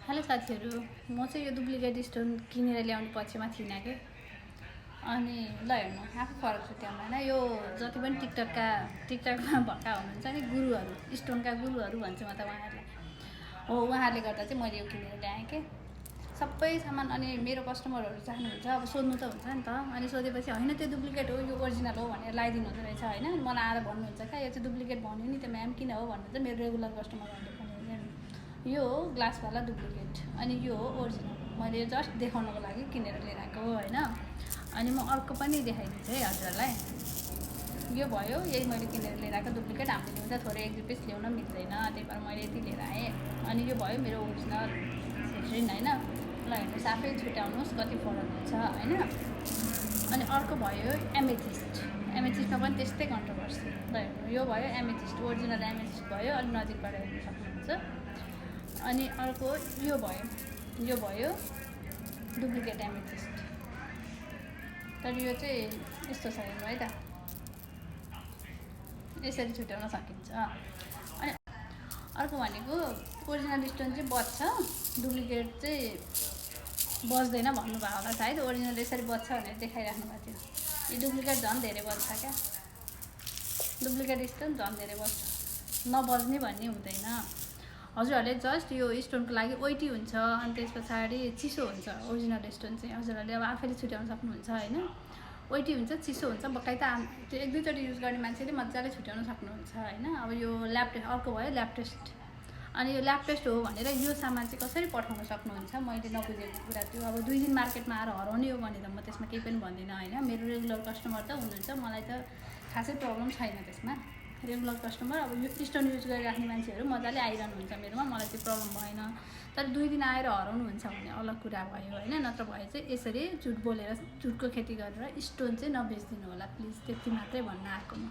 Hello साथीहरू, म चाहिँ यो डुप्लिकेट स्टोन किनेर ल्याउने पक्षमा थिइनँ कि। अनि ल हेर्नु आफै फरक छुट्याउनु होइन। यो जति पनि टिकटकमा भएका हुनुहुन्छ नि गुरुहरू, स्टोनका गुरुहरू भन्छु म त उहाँहरूलाई हो। उहाँहरूले गर्दा चाहिँ मैले यो किनेर ल्याएँ कि सबै सामान। अनि मेरो कस्टमरहरू चाहनुहुन्छ, अब सोध्नु त हुन्छ नि त। अनि सोधेपछि होइन त्यो डुप्लिकेट हो, यो ओरिजिनल हो भनेर लगाइदिनु हुँदो रहेछ होइन। मलाई आएर भन्नुहुन्छ क्या यो चाहिँ डुप्लिकेट भन्यो नि त म्याम, किन हो भन्नुहुन्छ मेरो रेगुलर कस्टमरहरूले पनि। यो हो ग्लासवाला डुप्लिकेट अनि यो हो ओरिजिनल। मैले जस्ट देखाउनको लागि किनेर लिएर आएको हो होइन। अनि म अर्को पनि देखाइदिन्छु है हजुरहरूलाई। यो भयो, यही मैले किनेर लिएर आएको डुप्लिकेट। हामीले ल्याउँदा थोरै एक दुई पिस ल्याउन मिल्दैन, त्यही भएर मैले यति लिएर आएँ। अनि यो भयो मेरो ओरिजिनल सेट्रिन होइन। ल हेर्नुहोस् आफै छुट्याउनुहोस् कति फरक हुन्छ होइन। अनि अर्को भयो एमेथिस्ट। एमेथिस्टमा पनि त्यस्तै कन्ट्रोभर्सी। ल हेर्नु यो भयो एमेथिस्ट, ओरिजिनल एमेथिस्ट भयो। अलिक नजिकबाट हेर्नु सक्नुहुन्छ। अनि अर्को यो भयो डुप्लिकेट एमेथिस्ट। तर यो चाहिँ यस्तो छ हेर्नु है त, यसरी छुट्याउन सकिन्छ। अनि अर्को भनेको ओरिजिनल स्टोन चाहिँ बज्छ, डुप्लिकेट चाहिँ बज्दैन भन्नुभयो होला सायद। ओरिजिनल यसरी बज्छ भनेर देखाइराख्नु भएको थियो। यो डुप्लिकेट झन् धेरै बज्छ क्या। डुप्लिकेट स्टोन झन् धेरै बज्छ, नबज्ने भन्ने हुँदैन। हजुरहरूले जस्ट यो स्टोनको लागि वेटी हुन्छ, अनि त्यस पछाडि चिसो हुन्छ। ओरिजिनल स्टोन चाहिँ हजुरहरूले अब आफैले छुट्याउन सक्नुहुन्छ होइन। वेटी हुन्छ, चिसो हुन्छ, बकाइ त त्यो एक दुईचोटि युज गर्ने मान्छेले मजाले छुट्याउन सक्नुहुन्छ होइन। अब यो ल्याब टेस्ट, अर्को भयो ल्याब टेस्ट। अनि यो ल्याब टेस्ट हो भनेर यो सामान चाहिँ कसरी पठाउन सक्नुहुन्छ, मैले नबुझेको कुरा त्यो। अब 2 दिन मार्केटमा आएर हराउने हो भने त म त्यसमा केही पनि भन्दिनँ होइन। मेरो रेगुलर कस्टमर त हुनुहुन्छ, मलाई त खासै प्रब्लम छैन त्यसमा। रेगुलर कस्टमर अब यो स्टोन युज गरिराख्ने मान्छेहरू मजाले आइरहनुहुन्छ मेरोमा, मलाई त्यो प्रब्लम भएन। तर 2 दिन आएर हराउनुहुन्छ भने अलग कुरा भयो होइन। नत्र भए चाहिँ यसरी झुट बोलेर झुटको खेती गरेर स्टोन चाहिँ नबेचिदिनु होला प्लिज, त्यति मात्रै भन्न आएको म।